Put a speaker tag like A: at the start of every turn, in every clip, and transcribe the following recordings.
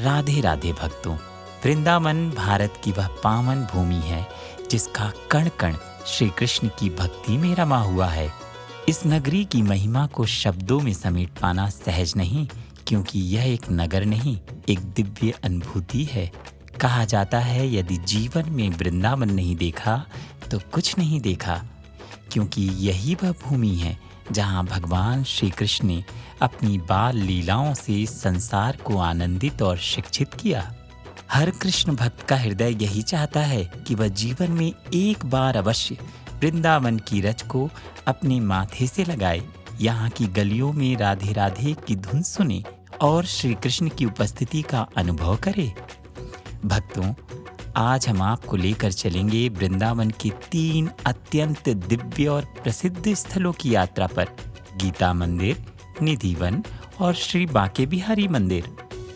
A: राधे राधे भक्तों। वृंदावन भारत की वह पावन भूमि है जिसका कण कण श्री कृष्ण की भक्ति में रमा हुआ है। इस नगरी की महिमा को शब्दों में समेट पाना सहज नहीं, क्योंकि यह एक नगर नहीं, एक दिव्य अनुभूति है। कहा जाता है यदि जीवन में वृंदावन नहीं देखा तो कुछ नहीं देखा, क्योंकि यही वह भूमि है जहाँ भगवान श्री कृष्ण ने अपनी बाल लीलाओं से संसार को आनंदित और शिक्षित किया। हर कृष्ण भक्त का हृदय यही चाहता है कि वह जीवन में एक बार अवश्य वृंदावन की रच को अपने माथे से लगाए, यहाँ की गलियों में राधे राधे की धुन सुने और श्री कृष्ण की उपस्थिति का अनुभव करे। भक्तों, आज हम आपको लेकर चलेंगे वृंदावन के 3 अत्यंत दिव्य और प्रसिद्ध स्थलों की यात्रा पर। गीता मंदिर, निधिवन और श्री बांके बिहारी मंदिर।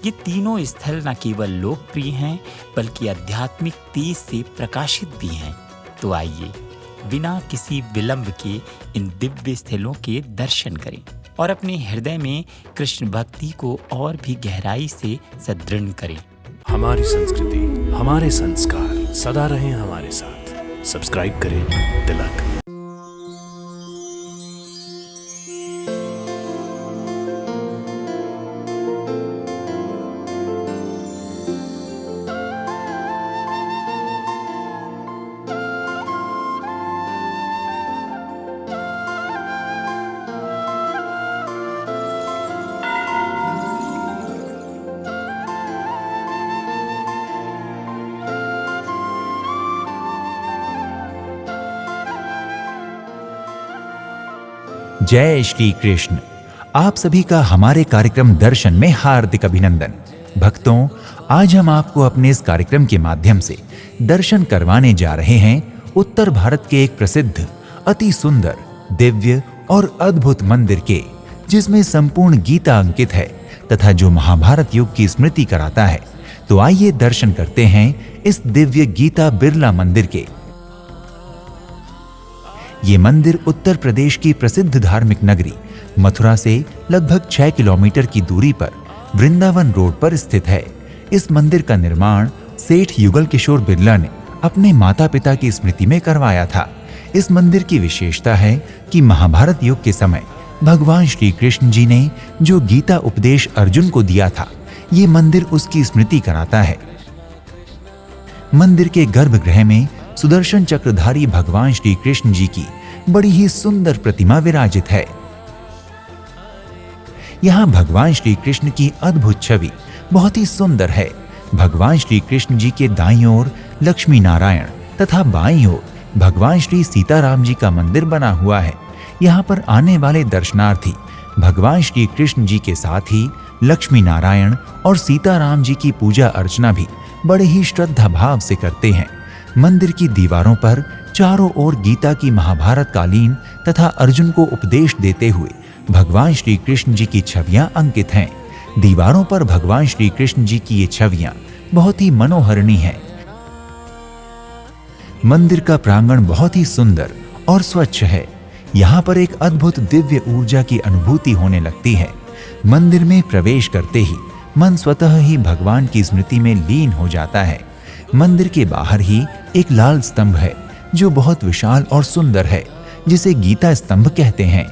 A: ये तीनों स्थल न केवल लोकप्रिय हैं बल्कि आध्यात्मिक तेज से प्रकाशित भी हैं। तो आइए बिना किसी विलंब के इन दिव्य स्थलों के दर्शन करें और अपने हृदय में कृष्ण भक्ति को और भी गहराई से सुदृढ़ करें।
B: हमारी संस्कृति, हमारे संस्कार सदा रहें हमारे साथ। सब्सक्राइब करें तिलक।
C: जय श्री कृष्ण। आप सभी का हमारे कार्यक्रम दर्शन में हार्दिक अभिनंदन। भक्तों, आज हम आपको अपने इस कार्यक्रम के माध्यम से दर्शन करवाने जा रहे हैं उत्तर भारत के एक प्रसिद्ध, अति सुंदर, दिव्य और अद्भुत मंदिर के, जिसमें संपूर्ण गीता अंकित है तथा जो महाभारत युग की स्मृति कराता है। तो आइए दर्शन करते हैं इस दिव्य गीता बिरला मंदिर के। ये मंदिर उत्तर प्रदेश की प्रसिद्ध धार्मिक नगरी मथुरा से लगभग 6 किलोमीटर की दूरी पर वृंदावन रोड पर स्थित है। इस मंदिर का निर्माण सेठ युगल किशोर बिरला ने अपने माता पिता की स्मृति में करवाया था। इस मंदिर की विशेषता है कि महाभारत युग के समय भगवान श्री कृष्ण जी ने जो गीता उपदेश अर्जुन को दिया था, ये मंदिर उसकी स्मृति कराता है। मंदिर के गर्भगृह में सुदर्शन चक्रधारी भगवान श्री कृष्ण जी की बड़ी ही सुंदर प्रतिमा विराजित है। यहाँ भगवान श्री कृष्ण की अद्भुत छवि बहुत ही सुंदर है। भगवान श्री कृष्ण जी के दाईं ओर लक्ष्मी नारायण तथा बाईं ओर भगवान श्री सीताराम जी का मंदिर बना हुआ है। यहाँ पर आने वाले दर्शनार्थी भगवान श्री कृष्ण जी के साथ ही लक्ष्मी नारायण और सीताराम जी की पूजा अर्चना भी बड़े ही श्रद्धा भाव से करते हैं। मंदिर की दीवारों पर चारों ओर गीता की महाभारत कालीन तथा अर्जुन को उपदेश देते हुए भगवान श्री कृष्ण जी की छवियां अंकित हैं। दीवारों पर भगवान श्री कृष्ण जी की ये छवियां बहुत ही मनोहरणी हैं। मंदिर का प्रांगण बहुत ही सुंदर और स्वच्छ है। यहाँ पर एक अद्भुत दिव्य ऊर्जा की अनुभूति होने लगती है। मंदिर में प्रवेश करते ही मन स्वतः ही भगवान की स्मृति में लीन हो जाता है। मंदिर के बाहर ही एक लाल स्तंभ है जो बहुत विशाल और सुंदर है, जिसे गीता स्तंभ कहते हैं।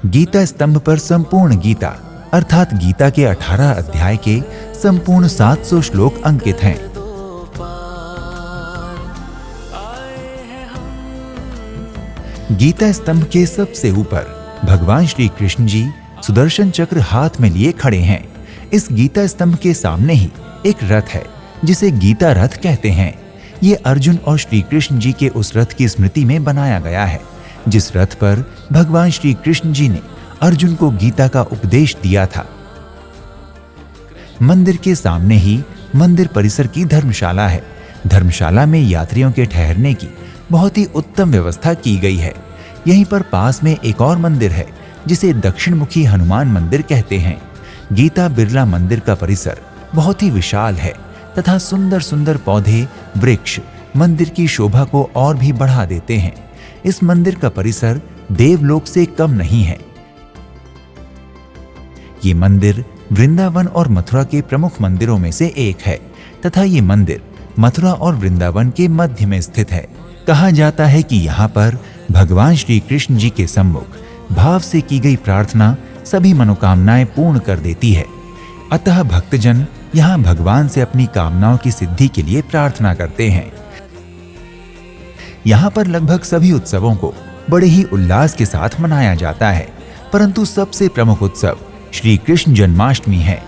C: गीता स्तंभ पर संपूर्ण गीता अर्थात गीता के 18 अध्याय के संपूर्ण 700 श्लोक अंकित हैं। गीता स्तंभ के सबसे ऊपर भगवान श्री कृष्ण जी सुदर्शन चक्र हाथ में लिए खड़े हैं। इस गीता स्तंभ के सामने ही एक रथ है जिसे गीता रथ कहते हैं। ये अर्जुन और श्री कृष्ण जी के उस रथ की स्मृति में बनाया गया है जिस रथ पर भगवान श्री कृष्ण जी ने अर्जुन को गीता का उपदेश दिया था। मंदिर के सामने ही मंदिर परिसर की धर्मशाला है। धर्मशाला में यात्रियों के ठहरने की बहुत ही उत्तम व्यवस्था की गई है। यहीं पर पास में एक और मंदिर है जिसे दक्षिण मुखी हनुमान मंदिर कहते हैं। गीता बिरला मंदिर का परिसर बहुत ही विशाल है तथा सुंदर सुंदर पौधे, वृक्ष मंदिर की शोभा को और भी बढ़ा देते हैं। इस मंदिर का परिसर देवलोक से कम नहीं है। ये मंदिर वृंदावन और मथुरा के प्रमुख मंदिरों में से एक है तथा ये मंदिर मथुरा और वृंदावन के मध्य में स्थित है। कहा जाता है कि यहाँ पर भगवान श्री कृष्ण जी के सम्मुख भाव से की गई प्रार्थना सभी मनोकामनाएं पूर्ण कर देती है। अतः भक्तजन यहाँ भगवान से अपनी कामनाओं की सिद्धि के लिए प्रार्थना करते हैं। यहाँ पर लगभग सभी उत्सवों को बड़े ही उल्लास के साथ मनाया जाता है, परंतु सबसे प्रमुख उत्सव श्री कृष्ण जन्माष्टमी है।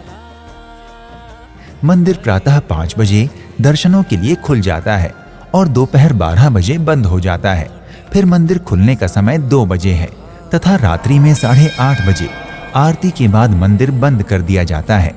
C: मंदिर प्रातः 5 बजे दर्शनों के लिए खुल जाता है और दोपहर 12 बजे बंद हो जाता है। फिर मंदिर खुलने का समय 2 बजे है तथा रात्रि में 8:30 बजे आरती के बाद मंदिर बंद कर दिया जाता है।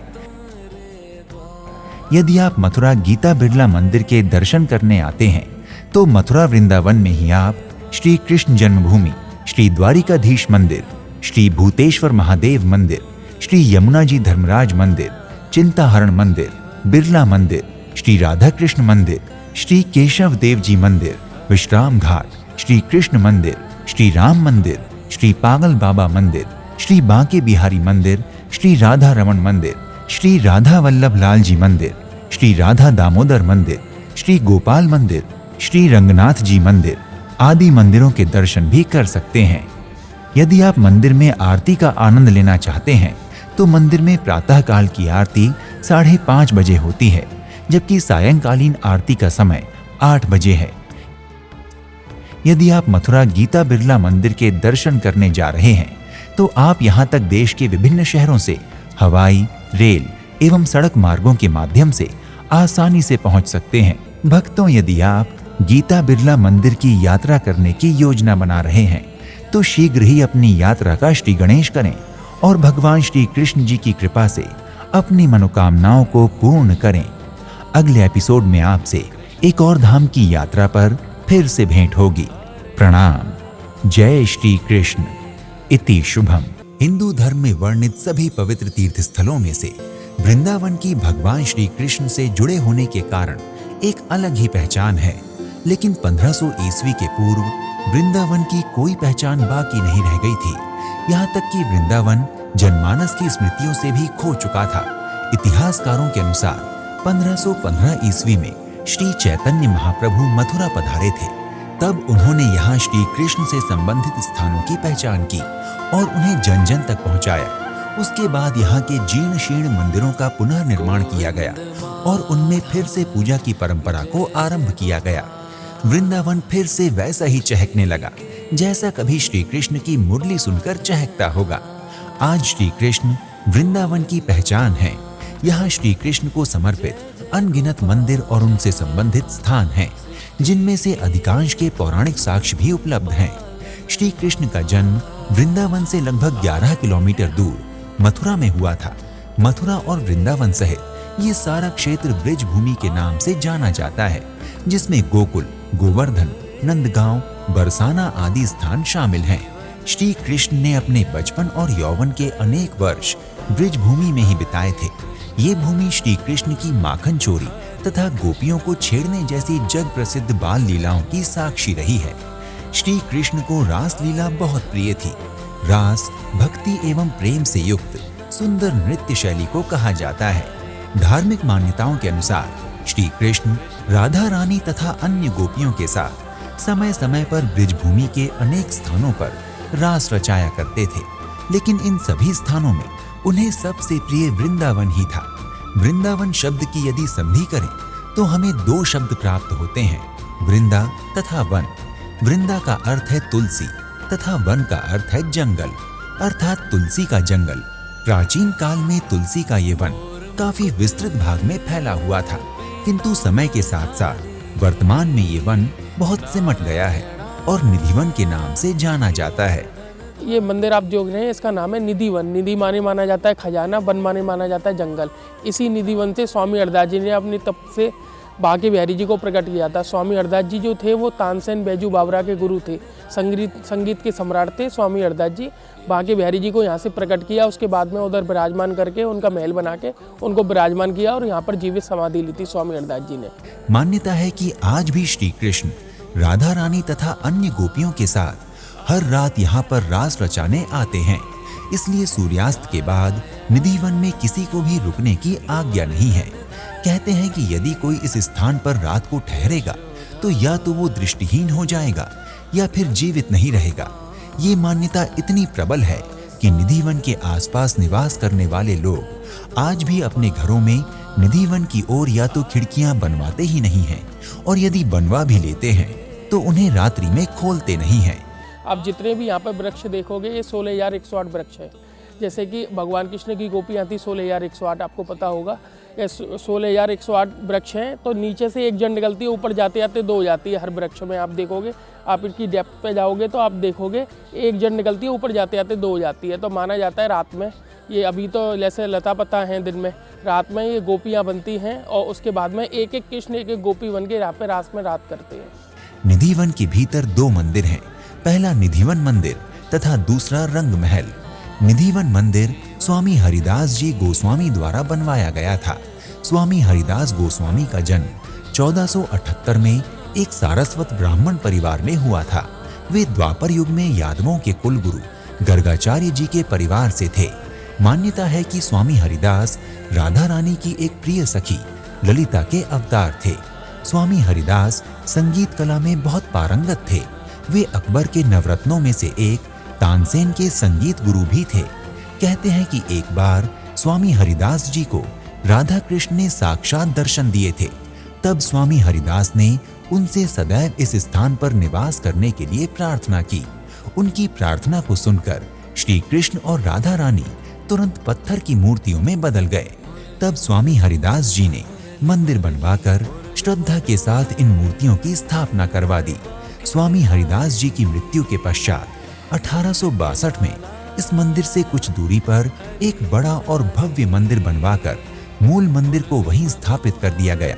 C: यदि आप मथुरा गीता बिरला मंदिर के दर्शन करने आते हैं तो मथुरा वृंदावन में ही आप श्री कृष्ण जन्मभूमि, श्री द्वारिकाधीश मंदिर, श्री भूतेश्वर महादेव मंदिर, श्री यमुना जी धर्मराज मंदिर, चिंताहरण मंदिर, बिरला मंदिर, श्री राधा कृष्ण मंदिर, श्री केशव देव जी मंदिर, विश्राम घाट, श्री कृष्ण मंदिर, श्री राम मंदिर, श्री पागल बाबा मंदिर, श्री बांके बिहारी मंदिर, श्री राधा रमन मंदिर, श्री राधा वल्लभ लाल जी मंदिर, श्री राधा दामोदर मंदिर, श्री गोपाल मंदिर, श्री रंगनाथ जी मंदिर आदि मंदिरों के दर्शन भी कर सकते हैं। यदि आप मंदिर में आरती का आनंद लेना चाहते हैं तो मंदिर में प्रातः काल की आरती 5:30 बजे होती है, जबकि सायंकालीन आरती का समय 8 बजे है। यदि आप मथुरा गीता बिरला मंदिर के दर्शन करने जा रहे हैं तो आप यहाँ तक देश के विभिन्न शहरों से हवाई, रेल एवं सड़क मार्गों के माध्यम से आसानी से पहुंच सकते हैं। भक्तों, यदि आप गीता बिरला मंदिर की यात्रा करने की योजना बना रहे हैं तो शीघ्र ही अपनी यात्रा का श्री गणेश करें और भगवान श्री कृष्ण जी की कृपा से अपनी मनोकामनाओं को पूर्ण करें। अगले एपिसोड में आपसे एक और धाम की यात्रा पर फिर से भेंट होगी। प्रणाम। जय श्री कृष्ण। इति शुभम। हिंदू धर्म में वर्णित सभी पवित्र तीर्थ स्थलों में से वृंदावन की भगवान श्री कृष्ण से जुड़े होने के कारण एक अलग ही पहचान है, लेकिन 1500 ईस्वी के पूर्व वृंदावन की कोई पहचान बाकी नहीं रह गई थी। यहाँ तक कि वृंदावन जनमानस की स्मृतियों से भी खो चुका था। इतिहासकारों के अनुसार 1515 ईस्वी में श्री चैतन्य महाप्रभु मथुरा पधारे थे। तब उन्होंने यहाँ श्री कृष्ण से संबंधित स्थानों की पहचान की और उन्हें जन जन तक पहुँचाया। उसके बाद यहाँ के जीर्ण शीर्ण मंदिरों का पुनर्निर्माण किया गया और उनमें फिर से पूजा की परंपरा को आरंभ किया गया। वृंदावन फिर से वैसा ही चहकने लगा जैसा कभी श्री कृष्ण की मुरली सुनकर चहकता होगा। आज श्री कृष्ण वृंदावन की पहचान है। यहाँ श्री कृष्ण को समर्पित अनगिनत मंदिर और उनसे संबंधित स्थान हैं, जिनमें से अधिकांश के पौराणिक साक्ष्य भी उपलब्ध हैं। श्री कृष्ण का जन्म वृंदावन से लगभग 11 किलोमीटर दूर मथुरा में हुआ था। मथुरा और वृंदावन सहित ये सारा क्षेत्र ब्रिज भूमि के नाम से जाना जाता है, जिसमें गोकुल, गोवर्धन, नंदगांव, बरसाना आदि स्थान शामिल हैं। श्री कृष्ण ने अपने बचपन और यौवन के अनेक वर्ष ब्रिज भूमि में ही बिताए थे। ये भूमि श्री कृष्ण की माखन चोरी तथा गोपियों को छेड़ने जैसी जग प्रसिद्ध बाल लीलाओं की साक्षी रही है। श्री कृष्ण को रास लीला बहुत प्रिय थी। रास भक्ति एवं प्रेम से युक्त सुंदर नृत्य शैली को कहा जाता है। धार्मिक मान्यताओं के अनुसार श्री कृष्ण राधा रानी तथा अन्य गोपियों के साथ समय समय पर ब्रिजभूमि के अनेक स्थानों पर रास रचाया करते थे, लेकिन इन सभी स्थानों में उन्हें सबसे प्रिय वृंदावन ही था। वृंदावन शब्द की यदि संधि करें तो हमें 2 शब्द प्राप्त होते हैं, वृंदा तथा वन। वृंदा का अर्थ है तुलसी तथा वन का अर्थ है जंगल, अर्थात तुलसी का जंगल। प्राचीन काल में तुलसी का ये वन काफी विस्तृत भाग में फैला हुआ था, किंतु समय के साथ साथ वर्तमान में ये वन बहुत सिमट गया है और निधिवन के नाम से जाना जाता है।
D: ये मंदिर आप जो रहे हैं इसका नाम है निधिवन। निधि माने माना जाता है खजाना, वन माने माना जाता है जंगल। इसी निधिवन से स्वामी हरदास जी ने अपनी तप से बांके बिहारी जी को प्रकट किया था। स्वामी हरदास जी जो थे वो तानसेन बैजू बावरा के गुरु थे, संगीत के सम्राट थे। स्वामी हरदास जी बांके बिहारी जी को यहाँ से प्रकट किया, उसके बाद में उधर विराजमान करके उनका महल बना के उनको विराजमान किया और यहाँ पर जीवित समाधि ली थी स्वामी हरदास जी ने।
C: मान्यता है कि आज भी श्री कृष्ण राधा रानी तथा अन्य गोपियों के साथ हर रात यहाँ पर रास रचाने आते हैं। इसलिए सूर्यास्त के बाद निधिवन में किसी को भी रुकने की आज्ञा नहीं है। कहते हैं कि यदि कोई इस स्थान पर रात को ठहरेगा तो या तो वो दृष्टिहीन हो जाएगा या फिर जीवित नहीं रहेगा। ये मान्यता इतनी प्रबल है कि निधिवन के आसपास निवास करने वाले लोग आज भी अपने घरों में निधिवन की ओर या तो खिड़कियां बनवाते ही नहीं हैं, और यदि बनवा भी लेते हैं तो उन्हें रात्रि में खोलते नहीं हैं।
D: आप जितने भी यहाँ पर वृक्ष देखोगे ये 16,108 वृक्ष है। जैसे कि भगवान कृष्ण की गोपियाँ थी 16,108, आपको पता होगा। ये 16,108 वृक्ष हैं, तो नीचे से एक जड़ निकलती है, ऊपर जाते जाते दो हो जाती है। हर वृक्ष में आप देखोगे, आप इनकी डेप्थ पे जाओगे तो आप देखोगे एक जड़ निकलती है, ऊपर जाते जाते दो हो जाती है। तो माना जाता है रात में ये, अभी तो जैसे लता पता हैं दिन में, रात में ये गोपियाँ बनती हैं और उसके बाद में एक एक कृष्ण एक एक गोपी बन के यहाँ पे रात में रात करते हैं।
C: निधिवन के भीतर 2 मंदिर हैं। पहला निधिवन मंदिर तथा दूसरा रंग महल। निधिवन मंदिर स्वामी हरिदास जी गोस्वामी द्वारा बनवाया गया था। स्वामी हरिदास गोस्वामी का जन्म 1478 में एक सारस्वत ब्राह्मण परिवार में हुआ था। वे द्वापर युग में यादवों के कुलगुरु गर्गाचार्य जी के परिवार से थे। मान्यता है कि स्वामी हरिदास राधा रानी की एक प्रिय सखी ललिता के अवतार थे। स्वामी हरिदास संगीत कला में बहुत पारंगत थे। वे अकबर के नवरत्नों में से एक तानसेन के संगीत गुरु भी थे। कहते हैं कि एक बार स्वामी हरिदास जी को राधा कृष्ण ने साक्षात दर्शन दिए थे। तब स्वामी हरिदास ने उनसे सदैव इस स्थान पर निवास करने के लिए प्रार्थना की। उनकी प्रार्थना को सुनकर श्री कृष्ण और राधा रानी तुरंत पत्थर की मूर्तियों में बदल गए। तब स्वामी हरिदास जी ने मंदिर बनवाकर श्रद्धा के साथ इन मूर्तियों की स्थापना करवा दी। स्वामी हरिदास जी की मृत्यु के पश्चात 1862 में इस मंदिर से कुछ दूरी पर एक बड़ा और भव्य मंदिर बनवाकर मूल मंदिर को वहीं स्थापित कर दिया गया,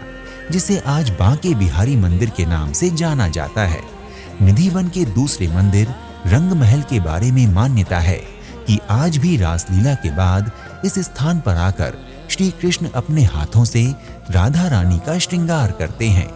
C: जिसे आज बांके बिहारी मंदिर के नाम से जाना जाता है। निधिवन के दूसरे मंदिर रंग महल के बारे में मान्यता है कि आज भी रासलीला के बाद इस स्थान पर आकर श्री कृष्ण अपने हाथों से राधा रानी का श्रृंगार करते हैं।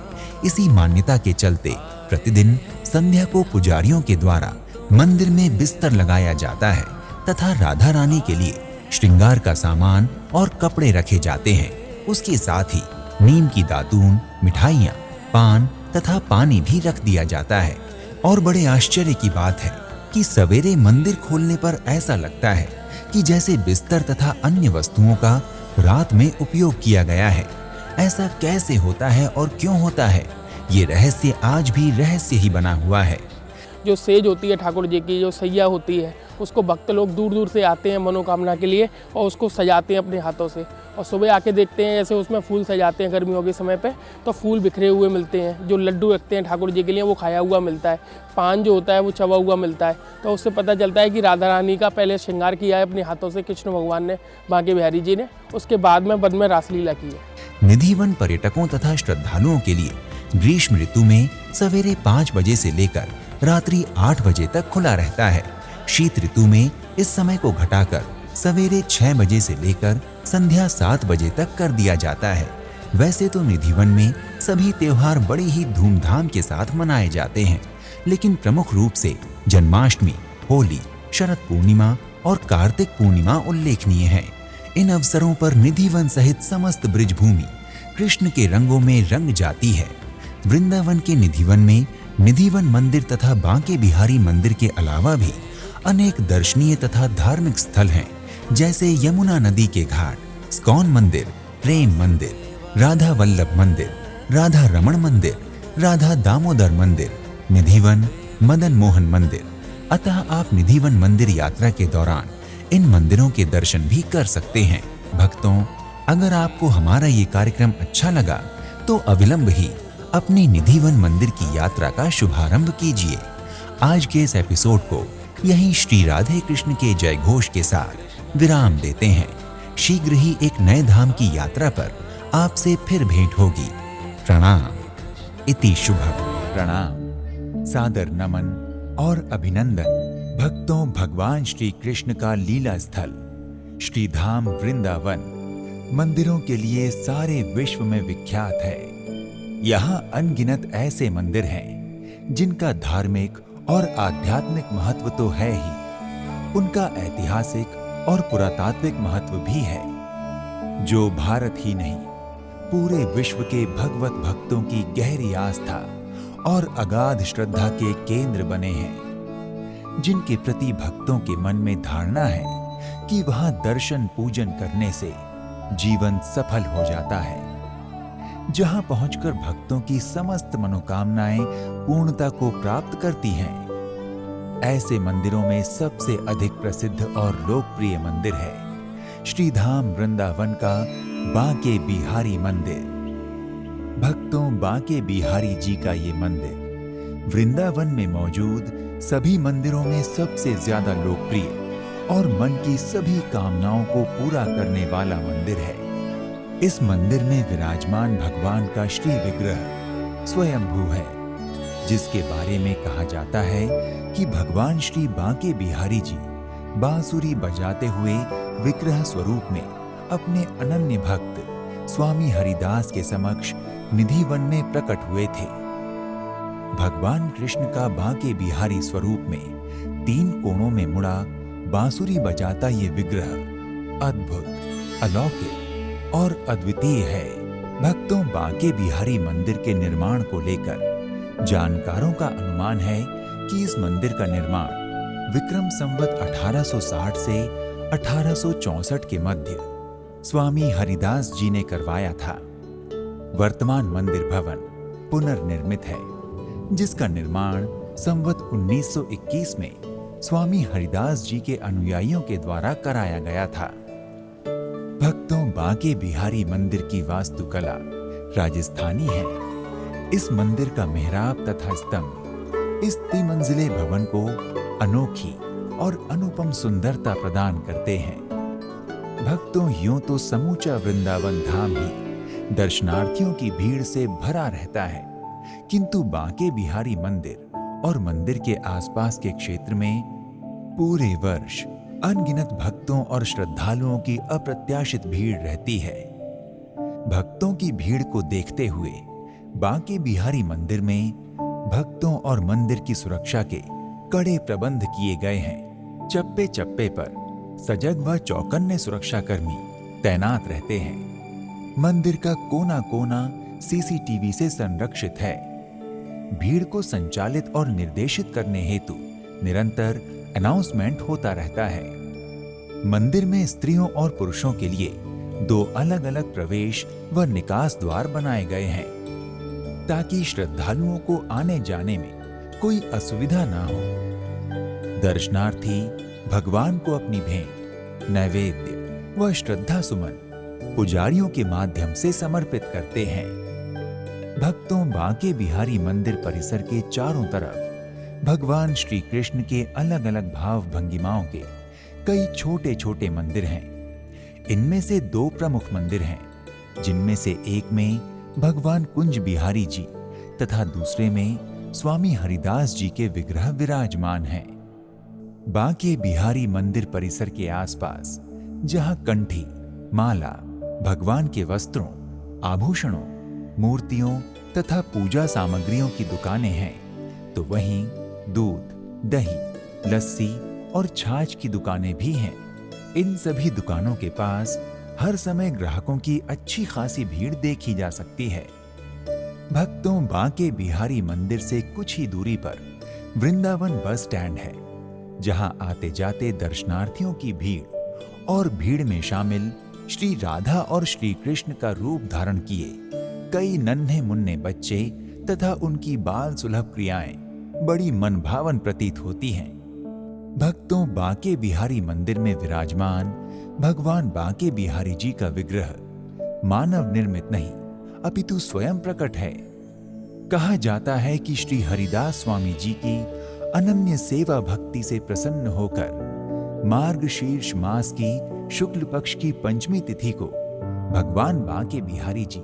C: इसी मान्यता के चलते प्रतिदिन संध्या को पुजारियों के द्वारा मंदिर में बिस्तर लगाया जाता है तथा राधा रानी के लिए श्रृंगार का सामान और कपड़े रखे जाते हैं। उसके साथ ही नीम की दातून, मिठाइयाँ, पान तथा पानी भी रख दिया जाता है। और बड़े आश्चर्य की बात है कि सवेरे मंदिर खोलने पर ऐसा लगता है कि जैसे बिस्तर तथा अन्य वस्तुओं का रात में उपयोग किया गया है। ऐसा कैसे होता है और क्यों होता है, ये रहस्य आज भी रहस्य ही बना हुआ है।
D: जो सेज होती है ठाकुर जी की, जो सैया होती है, उसको भक्त लोग दूर दूर से आते हैं मनोकामना के लिए और उसको सजाते हैं अपने हाथों से। और सुबह आके देखते हैं जैसे उसमें फूल सजाते हैं गर्मियों के समय पे, तो फूल बिखरे हुए मिलते हैं। जो लड्डू रखते हैं ठाकुर जी के लिए वो खाया हुआ मिलता है। पान जो होता है वो चबा हुआ मिलता है। तो उससे पता चलता है कि राधा रानी का पहले श्रृंगार किया है अपने हाथों से कृष्ण भगवान ने, बांके बिहारी जी ने, उसके बाद में बद में रासलीला की है।
C: निधिवन पर्यटकों तथा श्रद्धालुओं के लिए ग्रीष्म ऋतु में सवेरे 5 बजे से लेकर रात्रि 8 बजे तक खुला रहता है। शीत ऋतु में इस समय को घटाकर सवेरे 6 बजे से लेकर संध्या 7 बजे तक कर दिया जाता है। वैसे तो निधिवन में सभी त्योहार बड़ी ही धूमधाम के साथ मनाए जाते हैं, लेकिन प्रमुख रूप से जन्माष्टमी, होली, शरद पूर्णिमा और कार्तिक पूर्णिमा उल्लेखनीय है। इन अवसरों पर निधिवन सहित समस्त ब्रिजभूमि कृष्ण के रंगों में रंग जाती है। वृंदावन के निधिवन में निधिवन मंदिर तथा बांके बिहारी मंदिर के अलावा भी अनेक दर्शनीय तथा धार्मिक स्थल हैं, जैसे यमुना नदी के घाट, स्कॉन मंदिर, प्रेम मंदिर, राधा वल्लभ मंदिर, राधा रमण मंदिर, राधा दामोदर मंदिर, निधिवन मदन मोहन मंदिर। अतः आप निधिवन मंदिर यात्रा के दौरान इन मंदिरों के दर्शन भी कर सकते हैं। भक्तों, अगर आपको हमारा ये कार्यक्रम अच्छा लगा तो अविलंब ही अपनी निधिवन मंदिर की यात्रा का शुभारंभ कीजिए। आज के इस एपिसोड को यहीं श्री राधे कृष्ण के जय घोष के साथ विराम देते हैं। शीघ्र ही एक नए धाम की यात्रा पर आपसे फिर भेंट होगी। प्रणाम। इति शुभम। प्रणाम, सादर नमन और अभिनंदन भक्तों। भगवान श्री कृष्ण का लीला स्थल श्री धाम वृंदावन मंदिरों के लिए सारे विश्व में विख्यात है। यहाँ अनगिनत ऐसे मंदिर हैं जिनका धार्मिक और आध्यात्मिक महत्व तो है ही, उनका ऐतिहासिक और पुरातात्विक महत्व भी है, जो भारत ही नहीं पूरे विश्व के भगवत भक्तों की गहरी आस्था और अगाध श्रद्धा के केंद्र बने हैं, जिनके प्रति भक्तों के मन में धारणा है कि वहां दर्शन पूजन करने से जीवन सफल हो जाता है, जहां पहुंचकर भक्तों की समस्त मनोकामनाएं पूर्णता को प्राप्त करती हैं। ऐसे मंदिरों में सबसे अधिक प्रसिद्ध और लोकप्रिय मंदिर है श्रीधाम वृंदावन का बांके बिहारी मंदिर। भक्तों, बांके बिहारी जी का ये मंदिर वृंदावन में मौजूद सभी मंदिरों में सबसे ज्यादा लोकप्रिय और मन की सभी कामनाओं को पूरा करने वाला मंदिर है। इस मंदिर में विराजमान भगवान का श्री विग्रह स्वयंभू है, जिसके बारे में कहा जाता है कि भगवान श्री बांके बिहारी जी बांसुरी बजाते हुए विग्रह स्वरूप में अपने अनन्य भक्त स्वामी हरिदास के समक्ष निधिवन में प्रकट हुए थे। भगवान कृष्ण का बांके बिहारी स्वरूप में 3 कोणों में मुड़ा बांसुरी बजाता ये विग्रह अद्भुत, अलौकिक और अद्वितीय है। भक्तों, बांके बिहारी मंदिर के निर्माण को लेकर जानकारों का अनुमान है कि इस मंदिर का निर्माण विक्रम संवत 1860 से 1864 के मध्य स्वामी हरिदास जी ने करवाया था। वर्तमान मंदिर भवन पुनर्निर्मित है, जिसका निर्माण संवत 1921 में स्वामी हरिदास जी के अनुयायियों के द्वारा कराया गया था। भक्तों, बांके बिहारी मंदिर की वास्तुकला राजस्थानी है। इस मंदिर का मेहराब तथा स्तंभ इस त्रिमंजिले भवन को अनोखी और अनुपम सुंदरता प्रदान करते हैं। भक्तों, यूं तो समूचा वृंदावन धाम ही दर्शनार्थियों की भीड़ से भरा रहता है, किंतु बांके बिहारी मंदिर और मंदिर के आसपास के क्षेत्र में पूरे वर्ष अनगिनत भक्तों और श्रद्धालुओं की अप्रत्याशित भीड़ रहती है। भक्तों की भीड़ को देखते हुए बांके बिहारी मंदिर में भक्तों और मंदिर की सुरक्षा के कड़े प्रबंध किए गए हैं। चप्पे चप्पे पर सजग व चौकन्ने सुरक्षाकर्मी तैनात रहते हैं। मंदिर का कोना कोना सीसीटीवी से संरक्षित है। भीड़ को संचालित और निर्देशित करने हेतु निरंतर अनाउंसमेंट होता रहता है। मंदिर में स्त्रियों और पुरुषों के लिए 2 अलग-अलग प्रवेश व निकास द्वार बनाए गए हैं, ताकि श्रद्धालुओं को आने जाने में कोई असुविधा ना हो। दर्शनार्थी भगवान को अपनी भेंट, नैवेद्य व श्रद्धा सुमन पुजारियों के माध्यम से समर्पित करते हैं। भक्तों, बांके बिहारी मंदिर परिसर के चारों तरफ भगवान श्री कृष्ण के अलग अलग भाव भंगिमाओं के कई छोटे छोटे मंदिर हैं। इनमें से 2 प्रमुख मंदिर हैं, जिनमें से एक में भगवान कुंज बिहारी जी तथा दूसरे में स्वामी हरिदास जी के विग्रह विराजमान हैं। बांके बिहारी मंदिर परिसर के आसपास जहां कंठी, माला, भगवान के वस्त्रों, आभूषणों, मूर्तियों तथा पूजा सामग्रियों की दुकानें हैं, तो वहीं दूध, दही, लस्सी और छाछ की दुकानें भी हैं। इन सभी दुकानों के पास हर समय ग्राहकों की अच्छी खासी भीड़ देखी जा सकती है। भक्तों, बांके बिहारी मंदिर से कुछ ही दूरी पर वृंदावन बस स्टैंड है, जहां आते जाते दर्शनार्थियों की भीड़ और भीड़ में शामिल श्री राधा और श्री कृष्ण का रूप धारण किए कई नन्हे मुन्ने बच्चे तथा उनकी बाल सुलभ क्रियाएं बड़ी मनभावन प्रतीत होती हैं। भक्तों, बांके बिहारी मंदिर में विराजमान भगवान बांके बिहारी जी का विग्रह मानव निर्मित नहीं, अपितु स्वयं प्रकट है। कहा जाता है कि श्री हरिदास स्वामी जी की अनन्य सेवा भक्ति से प्रसन्न होकर मार्गशीर्ष मास की शुक्ल पक्ष की पंचमी तिथि को भगवान बांके बिहारी जी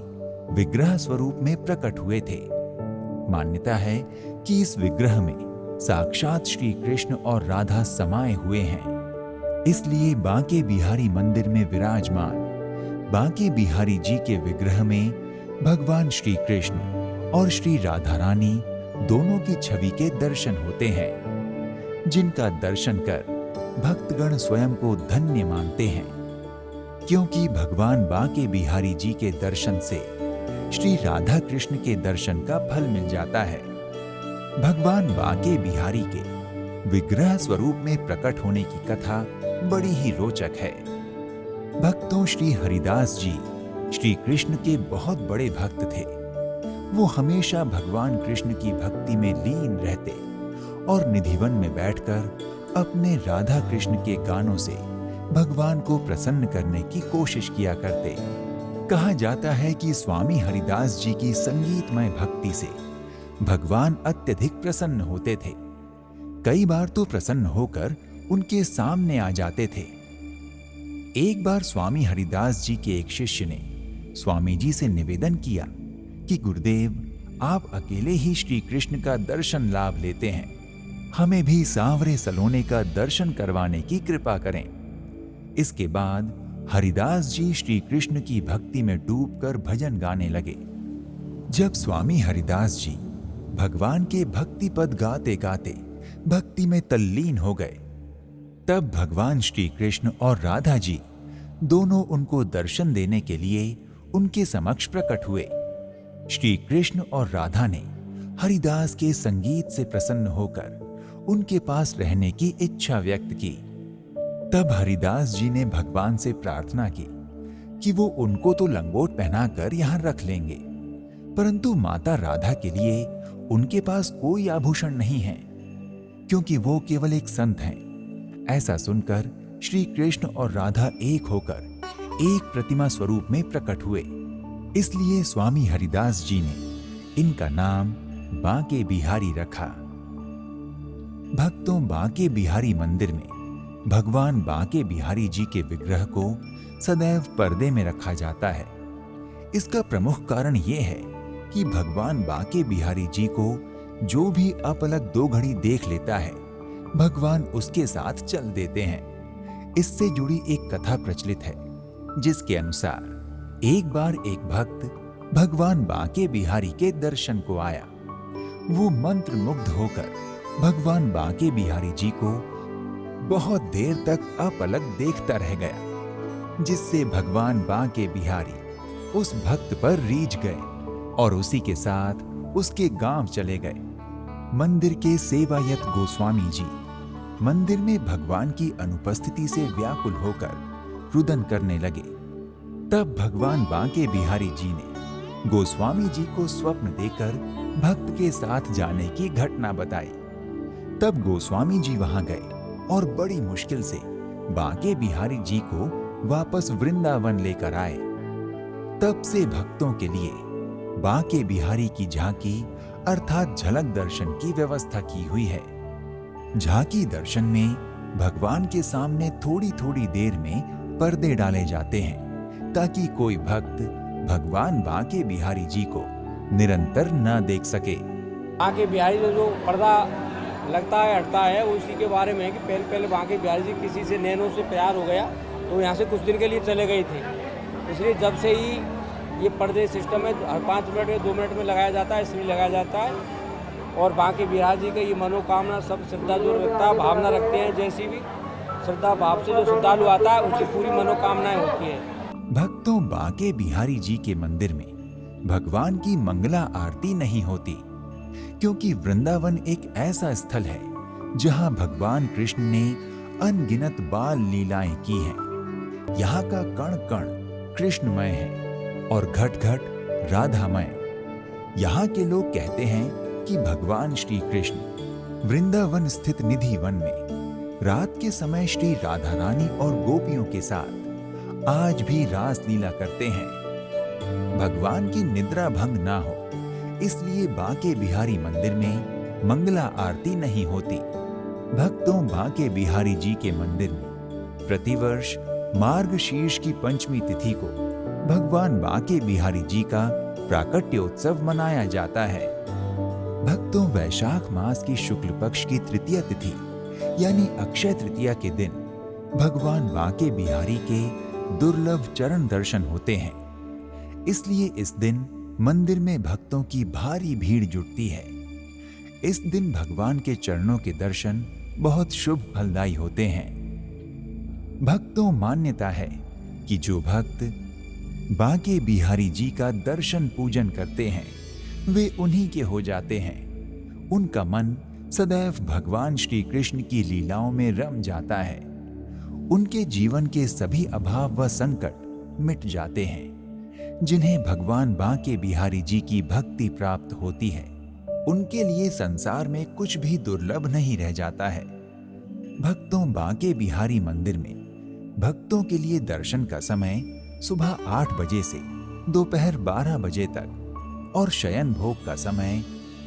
C: विग्रह स्वरूप में प्रकट हुए थे। मान्यता है कि इस विग्रह में साक्षात श्री कृष्ण और राधा समाये हुए हैं। इसलिए बांके बिहारी मंदिर में विराजमान बांके बिहारी जी के विग्रह में भगवान श्री कृष्ण और श्री राधा रानी दोनों की छवि के दर्शन होते हैं, जिनका दर्शन कर भक्तगण स्वयं को धन्य मानते हैं, क्योंकि भगवान बांके बिहारी जी के दर्शन से श्री राधा कृष्ण के दर्शन का फल मिल जाता है। भगवान बांके बिहारी के विग्रह स्वरूप में प्रकट होने की कथा बड़ी ही रोचक है। भक्तों, श्री हरिदास जी श्री कृष्ण के बहुत बड़े भक्त थे। वो हमेशा भगवान कृष्ण की भक्ति में लीन रहते और निधिवन में बैठकर अपने राधा कृष्ण के गानों से भगवान को प्रसन्न करने की कोशिश किया करते। कहा जाता है कि स्वामी हरिदास जी की संगीतमय भक्ति से भगवान अत्यधिक प्रसन्न होते थे। कई बार तो प्रसन्न होकर उनके सामने आ जाते थे। एक बार स्वामी हरिदास जी के एक शिष्य ने स्वामी जी से निवेदन किया कि गुरुदेव, आप अकेले ही श्री कृष्ण का दर्शन लाभ लेते हैं, हमें भी सांवरे सलोने का दर्शन करवाने की कृपा करें। इसके बाद हरिदास जी श्री कृष्ण की भक्ति में डूबकर भजन गाने लगे। जब स्वामी हरिदास जी भगवान के भक्ति पद गाते गाते भक्ति में तल्लीन हो गए, तब भगवान श्री कृष्ण और राधा जी दोनों उनको दर्शन देने के लिए उनके समक्ष प्रकट हुए। श्री कृष्ण और राधा ने हरिदास के संगीत से प्रसन्न होकर उनके पास रहने की इच्छा व्यक्त की। तब हरिदास जी ने भगवान से प्रार्थना की कि वो उनको तो लंगोट पहनाकर यहां रख लेंगे, परंतु माता राधा के लिए उनके पास कोई आभूषण नहीं है, क्योंकि वो केवल एक संत हैं। ऐसा सुनकर श्री कृष्ण और राधा एक होकर एक प्रतिमा स्वरूप में प्रकट हुए। इसलिए स्वामी हरिदास जी ने इनका नाम बांके बिहारी रखा। भक्तों, बांके बिहारी मंदिर में भगवान बांके बिहारी जी के विग्रह को सदैव पर्दे में रखा जाता है। इसका प्रमुख कारण यह है कि भगवान बांके बिहारी जी को जो भी अपलक 2 घड़ी देख लेता है, भगवान उसके साथ चल देते हैं। इससे जुड़ी एक कथा प्रचलित है, जिसके अनुसार एक बार एक भक्त भगवान बांके बिहारी के दर्शन को आया। वो मंत्र मुग्ध होकर भगवान बांके बिहारी जी को बहुत देर तक अपलक देखता रह गया, जिससे भगवान बांके बिहारी उस भक्त पर रीझ गए और उसी के साथ उसके गांव चले गए। मंदिर के सेवायत गोस्वामी जी मंदिर में भगवान की अनुपस्थिति से व्याकुल होकर रुदन करने लगे। तब भगवान बांके बिहारी जी ने गोस्वामी जी को स्वप्न देकर भक्त के साथ जाने की घटना बताई। तब गोस्वामी जी वहां गए और बड़ी मुश्किल से बांके बिहारी जी को वापस वृंदावन लेकर आए। तब से भक्तों के लिए बांके बिहारी की झांकी अर्थात झलक दर्शन की व्यवस्था की हुई है। झांकी दर्शन में भगवान के सामने थोड़ी थोड़ी देर में पर्दे डाले जाते हैं, ताकि कोई भक्त भगवान बांके बिहारी जी को निरंतर न देख सके।
E: बांके बिहारी जो पर्दा लगता है हटता है, उसी के बारे में है कि पहले बांके बिहारी जी किसी से नैनों से प्यार हो गया तो यहाँ से कुछ दिन के लिए चले गए थे। इसलिए जब से ही ये पर्दे सिस्टम है, हर 5 मिनट में 2 मिनट में लगाया जाता है, इसलिए लगाया जाता है। और बांके बिहारी जी का ये मनोकामना सब श्रद्धा जो रखता है, भावना रखते हैं, जैसी भी श्रद्धा भाव से जो श्रद्धालु आता है उसकी पूरी मनोकामनाएं होती है।
C: भक्तों, बांके बिहारी जी के मंदिर में भगवान की मंगला आरती नहीं होती, क्योंकि वृंदावन एक ऐसा स्थल है जहां भगवान कृष्ण ने अनगिनत बाल लीलाएं की हैं। यहाँ का कण कण कृष्णमय है और घट घट राधामय। यहाँ के लोग कहते हैं कि भगवान श्री कृष्ण वृंदावन स्थित निधि वन में रात के समय श्री राधा रानी और गोपियों के साथ आज भी रास लीला करते हैं। भगवान की निद्रा भंग ना हो, इसलिए बांके बिहारी मंदिर में मंगला आरती नहीं होती। भक्तों, बांके बिहारी जी के मंदिर में प्रतिवर्ष मार्गशीर्ष की पंचमी तिथि को भगवान बांके बिहारी जी का प्राकट्योत्सव मनाया जाता है। भक्तों, वैशाख मास की शुक्ल पक्ष की तृतीया तिथि यानी अक्षय तृतीया के दिन भगवान बांके बिहारी के दुर्लभ चरण दर्शन होते हैं। इसलिए इस दिन मंदिर में भक्तों की भारी भीड़ जुटती है। इस दिन भगवान के चरणों के दर्शन बहुत शुभ फलदायी होते हैं। भक्तों, मान्यता है कि जो भक्त बांके बिहारी जी का दर्शन पूजन करते हैं वे उन्हीं के हो जाते हैं। उनका मन सदैव भगवान श्री कृष्ण की लीलाओं में रम जाता है। उनके जीवन के सभी अभाव व संकट मिट जाते हैं। जिन्हें भगवान बांके बिहारी जी की भक्ति प्राप्त होती है उनके लिए संसार में कुछ भी दुर्लभ नहीं रह जाता है। भक्तों, बांके बिहारी मंदिर में भक्तों के लिए दर्शन का समय सुबह 8 बजे से दोपहर 12 बजे तक और शयन भोग का समय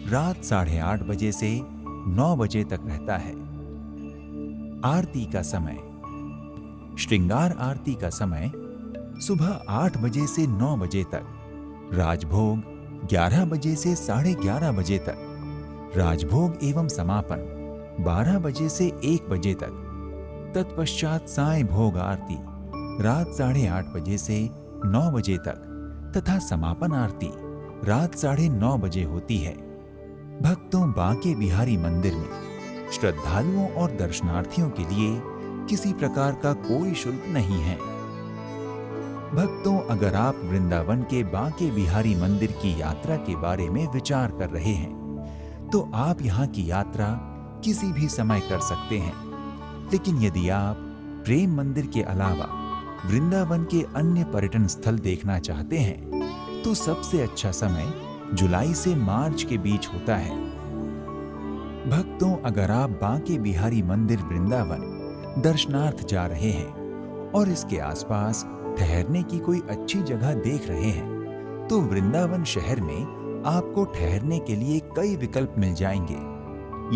C: रात 8:30 बजे से 9 बजे तक रहता है। आरती का समय, श्रृंगार आरती का समय सुबह 8 बजे से 9 बजे तक, राजभोग 11 बजे से 11:30 बजे तक, राजभोग एवं समापन 12 बजे से 1 बजे तक, तत्पश्चात साय भोग आरती रात 8:30 बजे से 9 बजे तक तथा समापन आरती रात 9:30 बजे होती है। भक्तों, बांके बिहारी मंदिर में श्रद्धालुओं और दर्शनार्थियों के लिए किसी प्रकार का कोई शुल्क नहीं है। भक्तों, अगर आप वृंदावन के बांके बिहारी मंदिर की यात्रा के बारे में विचार कर रहे हैं तो आप यहाँ की यात्रा किसी भी समय कर सकते हैं। लेकिन यदि आप प्रेम मंदिर के अलावा वृंदावन के अन्य पर्यटन स्थल देखना चाहते हैं तो सबसे अच्छा समय जुलाई से मार्च के बीच होता है। भक्तों, अगर आप बांके बिहारी मंदिर वृंदावन दर्शनार्थ जा रहे हैं और इसके आसपास ठहरने की कोई अच्छी जगह देख रहे हैं तो वृंदावन शहर में आपको ठहरने के लिए कई विकल्प मिल जाएंगे।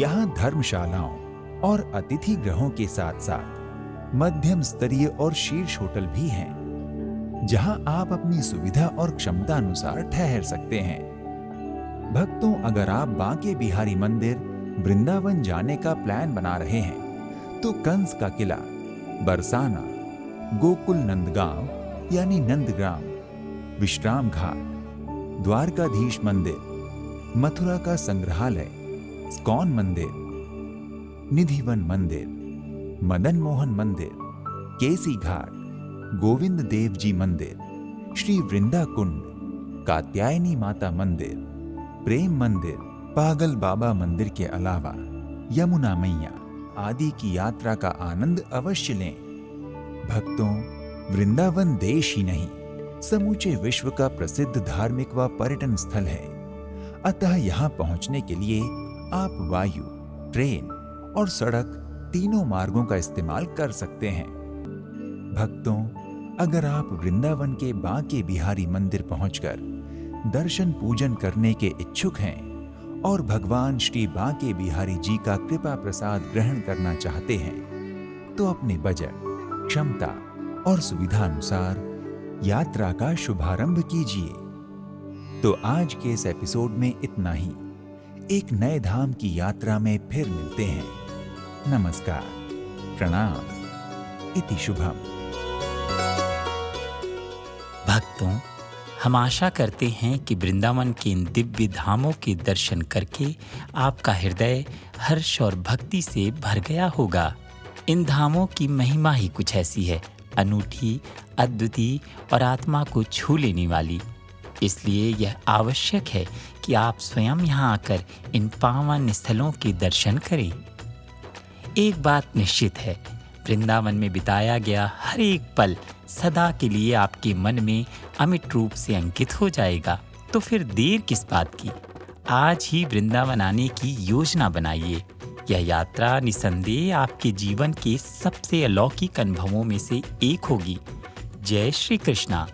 C: यहाँ धर्मशालाओं और अतिथि गृहों के साथ साथ मध्यम स्तरीय और शीर्ष होटल भी हैं, जहां आप अपनी सुविधा और क्षमता अनुसार ठहर सकते हैं। भक्तों, अगर आप बांके बिहारी मंदिर वृंदावन जाने का प्लान बना रहे हैं तो कंस का किला, बरसाना, गोकुल नंदगांव यानी नंदग्राम, विश्राम घाट, द्वारकाधीश मंदिर, मथुरा का संग्रहालय, स्कॉन मंदिर, निधिवन मंदिर, मदन मोहन मंदिर, केसी घाट, गोविंद देव जी मंदिर, श्री वृंदा कुंड, कात्यायनी माता मंदिर, प्रेम मंदिर, पागल बाबा मंदिर के अलावा यमुना मैया आदि की यात्रा का आनंद अवश्य लें। भक्तों, वृंदावन देश ही नहीं समूचे विश्व का प्रसिद्ध धार्मिक व पर्यटन स्थल है। अतः यहाँ पहुँचने के लिए आप वायु, ट्रेन और सड़क तीनों मार्गों का इस्तेमाल कर सकते हैं। भक्तों, अगर आप वृंदावन के बांके बिहारी मंदिर पहुंचकर दर्शन पूजन करने के इच्छुक हैं और भगवान श्री बांके बिहारी जी का कृपा प्रसाद ग्रहण करना चाहते हैं तो अपने बजट, क्षमता और सुविधा अनुसार यात्रा का शुभारंभ कीजिए। तो आज के इस एपिसोड में इतना ही। एक नए धाम की यात्रा में फिर मिलते हैं। नमस्कार, प्रणाम, इति शुभम।
A: भक्तों, हम आशा करते हैं कि वृंदावन के इन दिव्य धामों के दर्शन करके आपका हृदय हर्ष और भक्ति से भर गया होगा। इन धामों की महिमा ही कुछ ऐसी है, अनूठी, अद्वितीय और आत्मा को छू लेने वाली। इसलिए यह आवश्यक है कि आप स्वयं यहाँ आकर इन पावन स्थलों के दर्शन करें। एक बात निश्चित है, वृंदावन में बिताया गया हर एक पल सदा के लिए आपके मन में अमिट रूप से अंकित हो जाएगा। तो फिर देर किस बात की, आज ही वृंदावन आने की योजना बनाइए। यह यात्रा निसंदेह आपके जीवन के सबसे अलौकिक अनुभवों में से एक होगी। जय श्री कृष्णा।